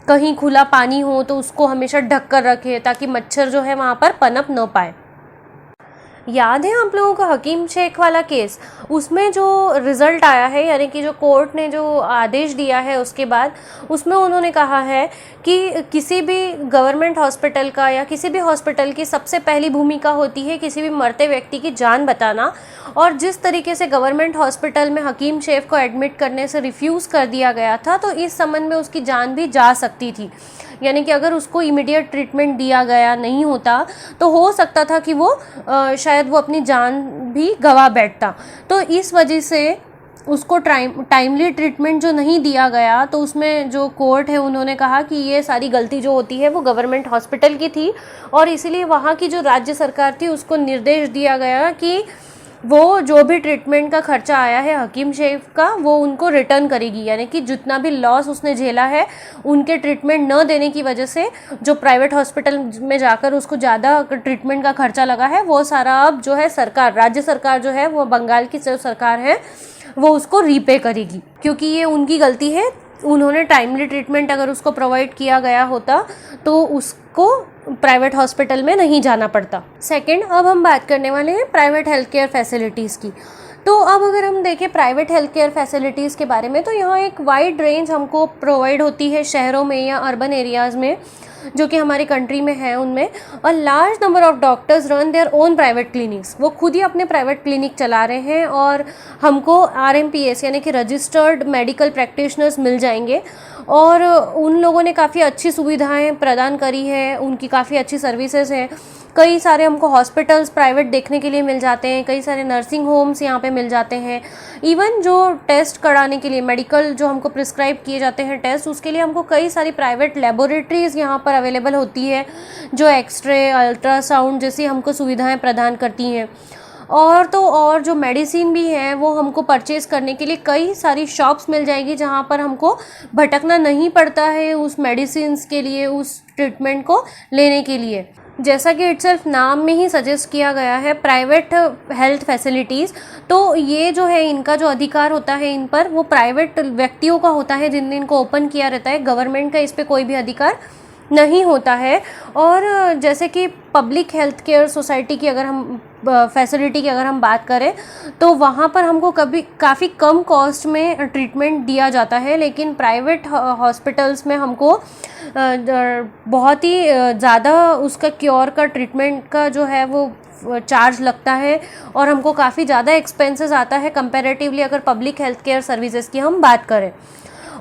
कहीं खुला पानी हो तो उसको हमेशा ढक कर रखे ताकि मच्छर जो है वहाँ पर पनप न पाए। याद है आप लोगों को हकीम शेख वाला केस, उसमें जो रिज़ल्ट आया है, यानी कि जो कोर्ट ने जो आदेश दिया है उसके बाद, उसमें उन्होंने कहा है कि किसी भी गवर्नमेंट हॉस्पिटल का या किसी भी हॉस्पिटल की सबसे पहली भूमिका होती है किसी भी मरते व्यक्ति की जान बचाना। और जिस तरीके से गवर्नमेंट हॉस्पिटल में हकीम शेख को एडमिट करने से रिफ्यूज़ कर दिया गया था, तो इस संबंध में उसकी जान भी जा सकती थी। यानी कि अगर उसको इमीडिएट ट्रीटमेंट दिया गया नहीं होता तो हो सकता था कि वो शायद वो अपनी जान भी गंवा बैठता। तो इस वजह से उसको टाइमली ट्रीटमेंट जो नहीं दिया गया, तो उसमें जो कोर्ट है उन्होंने कहा कि ये सारी गलती जो होती है वो गवर्नमेंट हॉस्पिटल की थी, और इसीलिए वहाँ की जो राज्य सरकार थी उसको निर्देश दिया गया कि वो जो भी ट्रीटमेंट का खर्चा आया है हकीम शेख का, वो उनको रिटर्न करेगी। यानी कि जितना भी लॉस उसने झेला है उनके ट्रीटमेंट न देने की वजह से जो प्राइवेट हॉस्पिटल में जाकर उसको ज़्यादा ट्रीटमेंट का खर्चा लगा है, वो सारा अब जो है सरकार, राज्य सरकार जो है, वो बंगाल की जो सरकार है वो उसको रीपे करेगी, क्योंकि ये उनकी गलती है। उन्होंने टाइमली ट्रीटमेंट अगर उसको प्रोवाइड किया गया होता तो उसको प्राइवेट हॉस्पिटल में नहीं जाना पड़ता। सेकंड, अब हम बात करने वाले हैं प्राइवेट हेल्थ केयर फैसिलिटीज़ की। तो अब अगर हम देखें प्राइवेट हेल्थ केयर फैसिलिटीज़ के बारे में, तो यहाँ एक वाइड रेंज हमको प्रोवाइड होती है शहरों में या अर्बन एरियाज़ में जो कि हमारी कंट्री में है। उनमें अ large number of doctors run their own private clinics, वो खुद ही अपने प्राइवेट क्लिनिक चला रहे हैं, और हमको RMPS यानी कि रजिस्टर्ड मेडिकल प्रैक्टिशनर्स मिल जाएंगे, और उन लोगों ने काफ़ी अच्छी सुविधाएं प्रदान करी है, उनकी काफ़ी अच्छी सर्विसेज हैं। कई सारे हमको हॉस्पिटल्स प्राइवेट देखने के लिए मिल जाते हैं, कई सारे नर्सिंग होम्स यहाँ पे मिल जाते हैं। इवन जो टेस्ट कराने के लिए मेडिकल जो हमको प्रिस्क्राइब किए जाते हैं टेस्ट, उसके लिए हमको कई सारी प्राइवेट लेबोरेटरीज़ यहाँ पर अवेलेबल होती है जो एक्सरे, अल्ट्रासाउंड जैसी हमको सुविधाएं प्रदान करती हैं। और तो और जो मेडिसिन भी है वो हमको परचेज़ करने के लिए कई सारी शॉप्स मिल जाएगी, जहाँ पर हमको भटकना नहीं पड़ता है उस मेडिसिन्स के लिए, उस ट्रीटमेंट को लेने के लिए। जैसा कि इटसेल्फ नाम में ही सजेस्ट किया गया है प्राइवेट हेल्थ फैसिलिटीज़, तो ये जो है इनका जो अधिकार होता है इन पर, वो प्राइवेट व्यक्तियों का होता है जिन इनको ओपन किया रहता है। गवर्नमेंट का इस पर कोई भी अधिकार नहीं होता है। और जैसे कि पब्लिक हेल्थ केयर सोसाइटी की अगर हम फैसिलिटी की अगर हम बात करें, तो वहाँ पर हमको काफ़ी कम कॉस्ट में ट्रीटमेंट दिया जाता है, लेकिन प्राइवेट हॉस्पिटल्स में हमको बहुत ही ज़्यादा उसका क्योर का ट्रीटमेंट का जो है वो चार्ज लगता है, और हमको काफ़ी ज़्यादा एक्सपेंसेस आता है कंपैरेटिवली अगर पब्लिक हेल्थ केयर सर्विसेज की हम बात करें।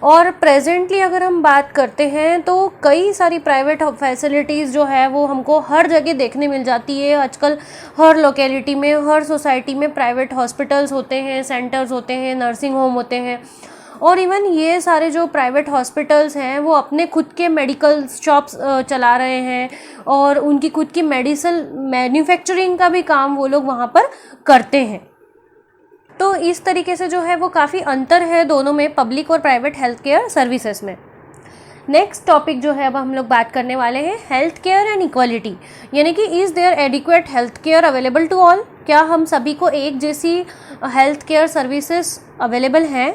और प्रेजेंटली अगर हम बात करते हैं तो कई सारी प्राइवेट फैसिलिटीज़ जो है वो हमको हर जगह देखने मिल जाती है। आजकल हर लोकेलिटी में, हर सोसाइटी में प्राइवेट हॉस्पिटल्स होते हैं, सेंटर्स होते हैं, नर्सिंग होम होते हैं। और इवन ये सारे जो प्राइवेट हॉस्पिटल्स हैं वो अपने खुद के मेडिकल शॉप्स चला रहे हैं, और उनकी खुद की मेडिसिन मैन्युफैक्चरिंग का भी काम वो लोग वहाँ पर करते हैं। तो इस तरीके से जो है वो काफ़ी अंतर है दोनों में, पब्लिक और प्राइवेट हेल्थ केयर सर्विसेज में। नेक्स्ट टॉपिक जो है अब हम लोग बात करने वाले हैं हेल्थ केयर एंड इक्वालिटी, यानी कि is there adequate health care available to all, क्या हम सभी को एक जैसी हेल्थ केयर सर्विसेज अवेलेबल हैं।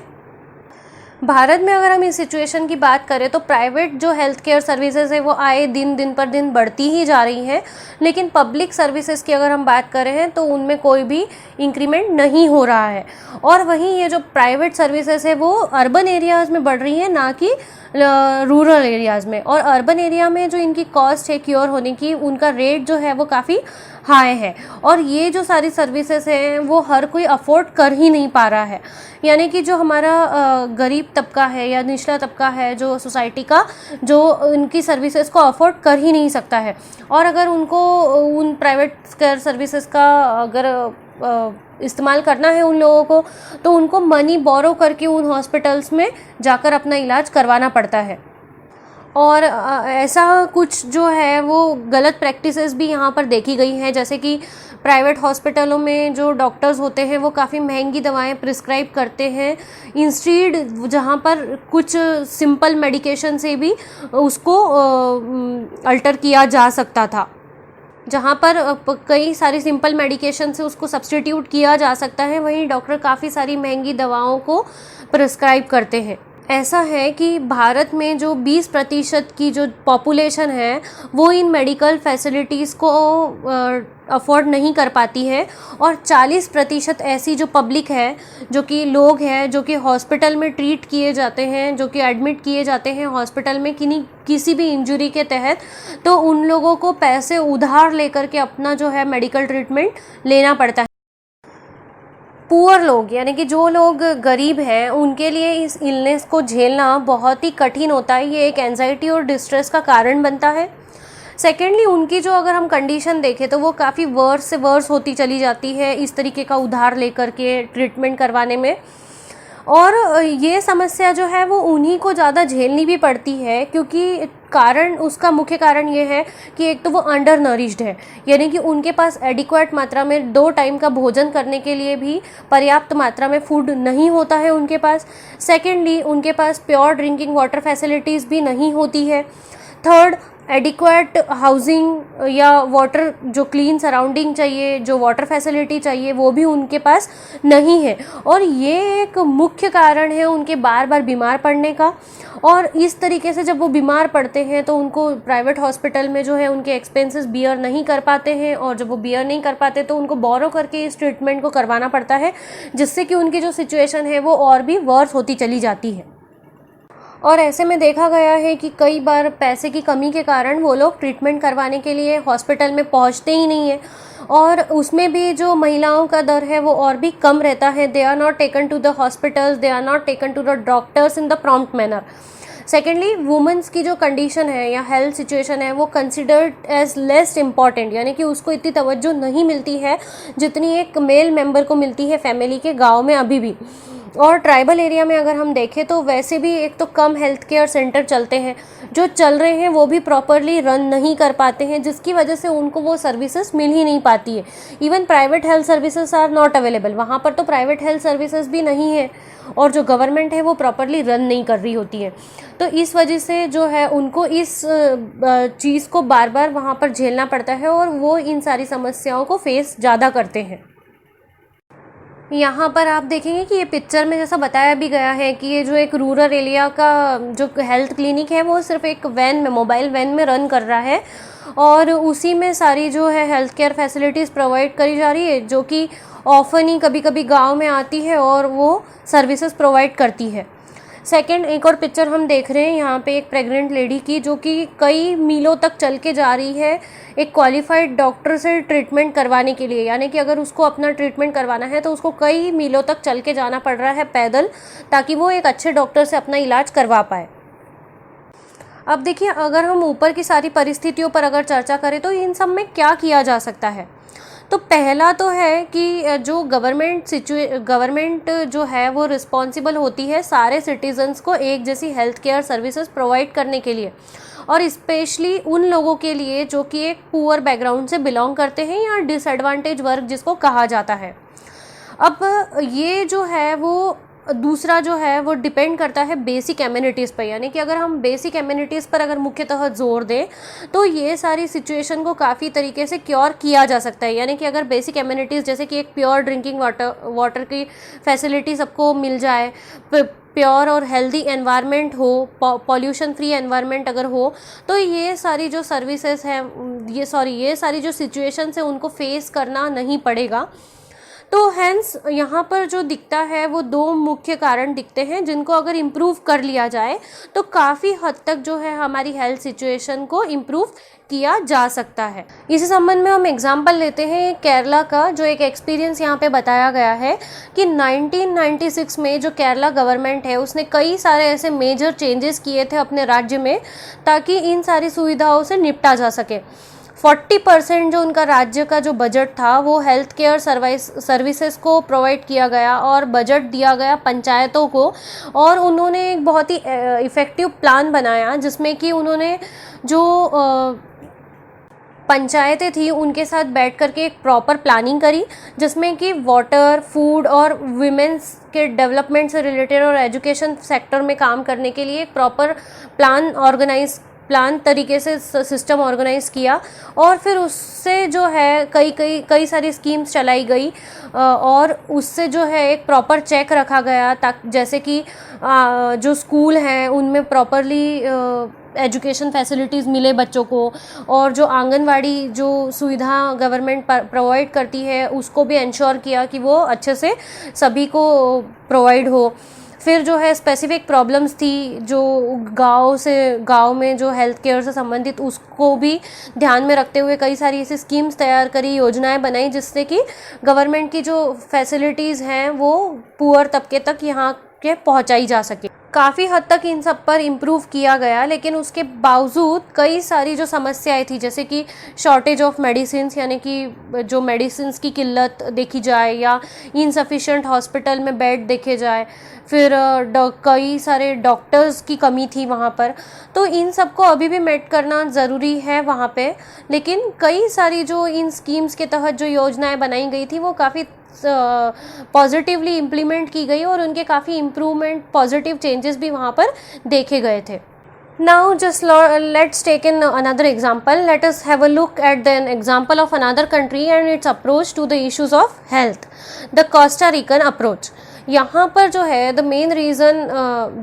भारत में अगर हम इस सिचुएशन की बात करें तो प्राइवेट जो हेल्थ केयर सर्विसेज है वो आए दिन पर दिन बढ़ती ही जा रही हैं, लेकिन पब्लिक सर्विसेज की अगर हम बात करें हैं तो उनमें कोई भी इंक्रीमेंट नहीं हो रहा है। और वहीं ये जो प्राइवेट सर्विसेज है वो अर्बन एरियाज़ में बढ़ रही है, ना कि रूरल एरियाज़ में। और अर्बन एरिया में जो इनकी कॉस्ट है क्योर होने की, उनका रेट जो है वो काफ़ी हाई है, और ये जो सारी सर्विसेज हैं वो हर कोई अफोर्ड कर ही नहीं पा रहा है। यानी कि जो हमारा गरीब तबका है या निचला तबका है जो सोसाइटी का, जो उनकी सर्विसेज को अफोर्ड कर ही नहीं सकता है। और अगर उनको उन प्राइवेट केयर सर्विसेज का अगर इस्तेमाल करना है उन लोगों को, तो उनको मनी बोरो करके उन हॉस्पिटल्स में जाकर अपना इलाज करवाना पड़ता है। और ऐसा कुछ जो है वो गलत प्रैक्टिसेस भी यहाँ पर देखी गई हैं, जैसे कि प्राइवेट हॉस्पिटलों में जो डॉक्टर्स होते हैं वो काफ़ी महंगी दवाएं प्रिस्क्राइब करते हैं, इंस्टीड जहाँ पर कुछ सिंपल मेडिकेशन से भी उसको अल्टर किया जा सकता था, जहाँ पर कई सारी सिंपल मेडिकेशन से उसको सब्स्टिट्यूट किया जा सकता है, वहीं डॉक्टर काफ़ी सारी महंगी दवाओं को प्रिस्क्राइब करते हैं। ऐसा है कि भारत में जो 20% की जो पॉपुलेशन है वो इन मेडिकल फैसिलिटीज़ को अफोर्ड नहीं कर पाती है, और 40% ऐसी जो पब्लिक है, जो कि लोग हैं जो कि हॉस्पिटल में ट्रीट किए जाते हैं, जो कि एडमिट किए जाते हैं हॉस्पिटल में किसी भी इंजरी के तहत, तो उन लोगों को पैसे उधार लेकर के अपना जो है मेडिकल ट्रीटमेंट लेना पड़ता है। पुअर लोग यानी कि जो लोग गरीब हैं उनके लिए इस इलनेस को झेलना बहुत ही कठिन होता है, ये एक एंजाइटी और डिस्ट्रेस का कारण बनता है। सेकेंडली, उनकी जो अगर हम कंडीशन देखें तो वो काफ़ी वर्स से वर्स होती चली जाती है इस तरीके का उधार लेकर के ट्रीटमेंट करवाने में। और ये समस्या जो है वो उन्हीं को ज़्यादा झेलनी भी पड़ती है, क्योंकि उसका मुख्य कारण ये है कि एक तो वो अंडर नरिश्ड है, यानी कि उनके पास एडिक्वेट मात्रा में 2 टाइम का भोजन करने के लिए भी पर्याप्त मात्रा में फूड नहीं होता है उनके पास। सेकेंडली, उनके पास प्योर ड्रिंकिंग वाटर फैसिलिटीज़ भी नहीं होती है। थर्ड, एडिक्वेट हाउसिंग या वाटर जो क्लीन सराउंडिंग चाहिए, जो वाटर फैसिलिटी चाहिए, वो भी उनके पास नहीं है। और ये एक मुख्य कारण है उनके बार बार बीमार पड़ने का। और इस तरीके से जब वो बीमार पड़ते हैं तो उनको प्राइवेट हॉस्पिटल में जो है उनके एक्सपेंसेस बियर नहीं कर पाते हैं, और जब वो बियर नहीं कर पाते तो उनको बोरो करके इस ट्रीटमेंट को करवाना पड़ता है, जिससे कि उनकी जो सिचुएशन है वो और भी वर्स होती चली जाती है। और ऐसे में देखा गया है कि कई बार पैसे की कमी के कारण वो लोग ट्रीटमेंट करवाने के लिए हॉस्पिटल में पहुंचते ही नहीं है, और उसमें भी जो महिलाओं का दर है वो और भी कम रहता है। They are not taken to the hospitals, they are not taken to the doctors in the prompt manner. Secondly, womens की जो कंडीशन है या हेल्थ सिचुएशन है वो कंसिडर्ड एज लेस इम्पॉर्टेंट, यानी कि उसको इतनी तवज्जो नहीं मिलती है जितनी एक मेल मेंबर को मिलती है फैमिली के गाँव में अभी भी। और ट्राइबल एरिया में अगर हम देखें तो वैसे भी एक तो कम हेल्थ केयर सेंटर चलते हैं, जो चल रहे हैं वो भी प्रॉपरली रन नहीं कर पाते हैं, जिसकी वजह से उनको वो सर्विसेज मिल ही नहीं पाती है। Even private health services are not available, वहाँ पर तो प्राइवेट हेल्थ सर्विसेज भी नहीं है, और जो गवर्नमेंट है वो प्रॉपरली रन नहीं कर रही होती है। तो इस वजह से जो है उनको इस चीज़ को बार बार वहाँ पर झेलना पड़ता है, और वो इन सारी समस्याओं को फेस ज़्यादा करते हैं। यहाँ पर आप देखेंगे कि ये पिक्चर में जैसा बताया भी गया है कि ये जो एक रूरल एरिया का जो हेल्थ क्लिनिक है वो सिर्फ एक वैन में, मोबाइल वैन में रन कर रहा है, और उसी में सारी जो है हेल्थ केयर फैसिलिटीज़ प्रोवाइड करी जा रही है, जो कि ऑफन ही कभी कभी गांव में आती है और वो सर्विसेज प्रोवाइड करती है। सेकंड, एक और पिक्चर हम देख रहे हैं यहाँ पे एक प्रेग्नेंट लेडी की, जो कि कई मीलों तक चल के जा रही है एक क्वालिफाइड डॉक्टर से ट्रीटमेंट करवाने के लिए, यानी कि अगर उसको अपना ट्रीटमेंट करवाना है तो उसको कई मीलों तक चल के जाना पड़ रहा है पैदल, ताकि वो एक अच्छे डॉक्टर से अपना इलाज करवा पाए। अब देखिए, अगर हम ऊपर की सारी परिस्थितियों पर अगर चर्चा करें तो इन सब में क्या किया जा सकता है। तो पहला तो है कि जो गवर्नमेंट जो है वो रिस्पॉन्सिबल होती है सारे सिटीजन्स को एक जैसी हेल्थ केयर सर्विसेज प्रोवाइड करने के लिए, और स्पेशली उन लोगों के लिए जो कि एक पुअर बैकग्राउंड से बिलोंग करते हैं या डिसएडवांटेज वर्ग जिसको कहा जाता है। अब ये जो है वो दूसरा जो है वो डिपेंड करता है बेसिक एमिनिटीज़ पर, यानी कि अगर हम बेसिक एमिनिटीज़ पर अगर मुख्यतः जोर दें तो ये सारी सिचुएशन को काफ़ी तरीके से क्योर किया जा सकता है। यानी कि अगर बेसिक एमिनिटीज़ जैसे कि एक प्योर ड्रिंकिंग वाटर की फैसिलिटी सबको मिल जाए, प्योर और हेल्दी एनवायरनमेंट हो, पॉल्यूशन फ्री एनवायरनमेंट अगर हो, तो ये सारी जो सर्विसेज हैं ये सारी जो सिचुएशंस है उनको फेस करना नहीं पड़ेगा। तो हैंस यहाँ पर जो दिखता है वो 2 मुख्य कारण दिखते हैं, जिनको अगर इम्प्रूव कर लिया जाए तो काफ़ी हद तक जो है हमारी हेल्थ सिचुएशन को इम्प्रूव किया जा सकता है। इसी संबंध में हम एग्जाम्पल लेते हैं केरला का, जो एक एक्सपीरियंस यहाँ पे बताया गया है कि 1996 में जो केरला गवर्नमेंट है उसने कई सारे ऐसे मेजर चेंजेस किए थे अपने राज्य में, ताकि इन सारी सुविधाओं से निपटा जा सके। 40% जो उनका राज्य का जो बजट था वो हेल्थ केयर सर्विसेज को प्रोवाइड किया गया, और बजट दिया गया पंचायतों को, और उन्होंने एक बहुत ही इफ़ेक्टिव प्लान बनाया जिसमें कि उन्होंने जो पंचायतें थी उनके साथ बैठ करके एक प्रॉपर प्लानिंग करी, जिसमें कि वाटर, फूड और विमेंस के डेवलपमेंट से रिलेटेड और एजुकेशन सेक्टर में काम करने के लिए एक प्रॉपर प्लान तरीके से सिस्टम ऑर्गेनाइज किया, और फिर उससे जो है कई सारी स्कीम्स चलाई गई, और उससे जो है एक प्रॉपर चेक रखा गया, ताकि जैसे कि जो स्कूल हैं उनमें प्रॉपरली एजुकेशन फैसिलिटीज़ मिले बच्चों को, और जो आंगनवाड़ी जो सुविधा गवर्नमेंट प्रोवाइड करती है उसको भी इंश्योर किया कि वो अच्छे से सभी को प्रोवाइड हो। फिर जो है स्पेसिफिक प्रॉब्लम्स थी जो गांव में जो हेल्थ केयर से संबंधित, उसको भी ध्यान में रखते हुए कई सारी ऐसी स्कीम्स तैयार करी, योजनाएं बनाई, जिससे कि गवर्नमेंट की जो फैसिलिटीज़ हैं वो पुअर तबके तक यहाँ के पहुँचाई जा सके। काफ़ी हद तक इन सब पर इम्प्रूव किया गया, लेकिन उसके बावजूद कई सारी जो समस्याएं थी, जैसे कि शॉर्टेज ऑफ मेडिसिन्स, यानी कि जो मेडिसिन्स की किल्लत देखी जाए, या इनसफिशेंट हॉस्पिटल में बेड देखे जाए, फिर कई सारे डॉक्टर्स की कमी थी वहाँ पर। तो इन सब को अभी भी मेट करना ज़रूरी है वहाँ पे। लेकिन कई सारी जो इन स्कीम्स के तहत जो योजनाएं बनाई गई थी वो काफ़ी पॉजिटिवली इम्प्लीमेंट की गई और उनके काफ़ी इम्प्रूवमेंट, पॉजिटिव चेंजेस भी वहाँ पर देखे गए थे। Now just let's take in another example. Let us have a look at the example of another country and its approach to the issues of health, the Costa Rican approach. यहाँ पर जो है the main reason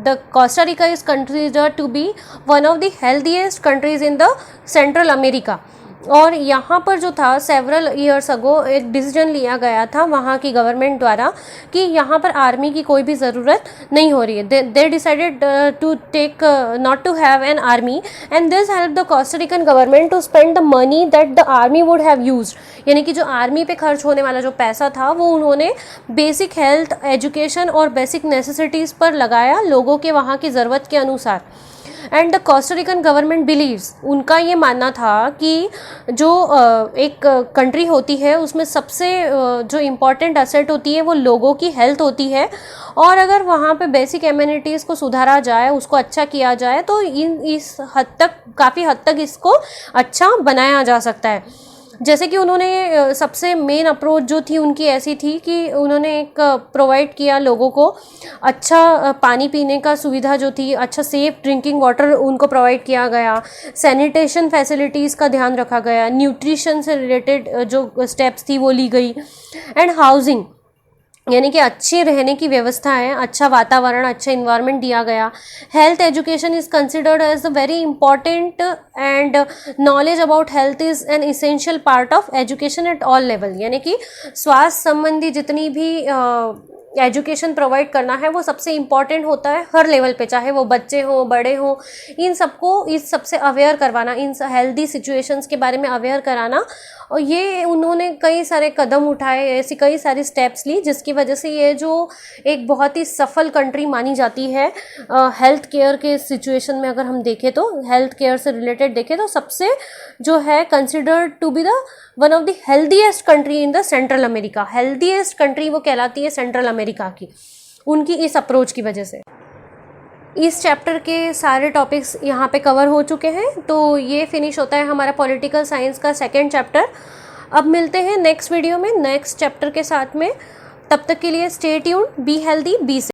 the Costa Rica is considered to be one of the healthiest countries in the Central America. और यहाँ पर जो था several years ago एक डिसीजन लिया गया था वहाँ की गवर्नमेंट द्वारा कि यहाँ पर आर्मी की कोई भी ज़रूरत नहीं हो रही है। They decided to take not to have an army and this help the Costa Rican government to spend the money that the army would have used. यानी कि जो आर्मी पे खर्च होने वाला जो पैसा था वो उन्होंने बेसिक हेल्थ, एजुकेशन और बेसिक नेसेसिटीज़ पर लगाया, लोगों के वहाँ की ज़रूरत के अनुसार। And the Costa Rican government believes, उनका ये मानना था कि जो एक कंट्री होती है उसमें सबसे जो इम्पॉर्टेंट एसेट होती है वो लोगों की हेल्थ होती है, और अगर वहाँ पे बेसिक एम्यूनिटीज़ को सुधारा जाए, उसको अच्छा किया जाए तो इस हद तक, काफ़ी हद तक इसको अच्छा बनाया जा सकता है। जैसे कि उन्होंने सबसे मेन अप्रोच जो थी उनकी ऐसी थी कि उन्होंने एक प्रोवाइड किया लोगों को अच्छा पानी पीने का सुविधा जो थी, अच्छा सेफ ड्रिंकिंग वाटर उनको प्रोवाइड किया गया, सैनिटेशन फैसिलिटीज़ का ध्यान रखा गया, न्यूट्रिशन से रिलेटेड जो स्टेप्स थी वो ली गई, एंड हाउसिंग यानी कि अच्छी रहने की व्यवस्था है, अच्छा वातावरण, अच्छा इन्वायरमेंट दिया गया। Health education is considered as a very important and knowledge about health is an essential part of education at all level. यानी कि स्वास्थ्य संबंधी जितनी भी एजुकेशन प्रोवाइड करना है वो सबसे इम्पॉर्टेंट होता है हर लेवल पे, चाहे वो बच्चे हों, बड़े हों, इन सबको इस सबसे अवेयर करवाना, इन हेल्दी सिचुएशंस के बारे में अवेयर कराना। और ये उन्होंने कई सारे कदम उठाए, ऐसी कई सारी स्टेप्स ली जिसकी वजह से ये जो एक बहुत ही सफल कंट्री मानी जाती है हेल्थ केयर के सिचुएशन में। अगर हम देखें तो हेल्थ केयर से रिलेटेड देखें तो सबसे जो है considered to be the one of the healthiest country in the central America. Healthiest country वो कहलाती है सेंट्रल अमेरिका की, उनकी इस अप्रोच की वजह से। इस चैप्टर के सारे टॉपिक्स यहाँ पे कवर हो चुके हैं, तो ये फिनिश होता है हमारा पॉलिटिकल साइंस का सेकंड चैप्टर। अब मिलते हैं नेक्स्ट वीडियो में नेक्स्ट चैप्टर के साथ में। तब तक के लिए stay tuned, be healthy, be safe.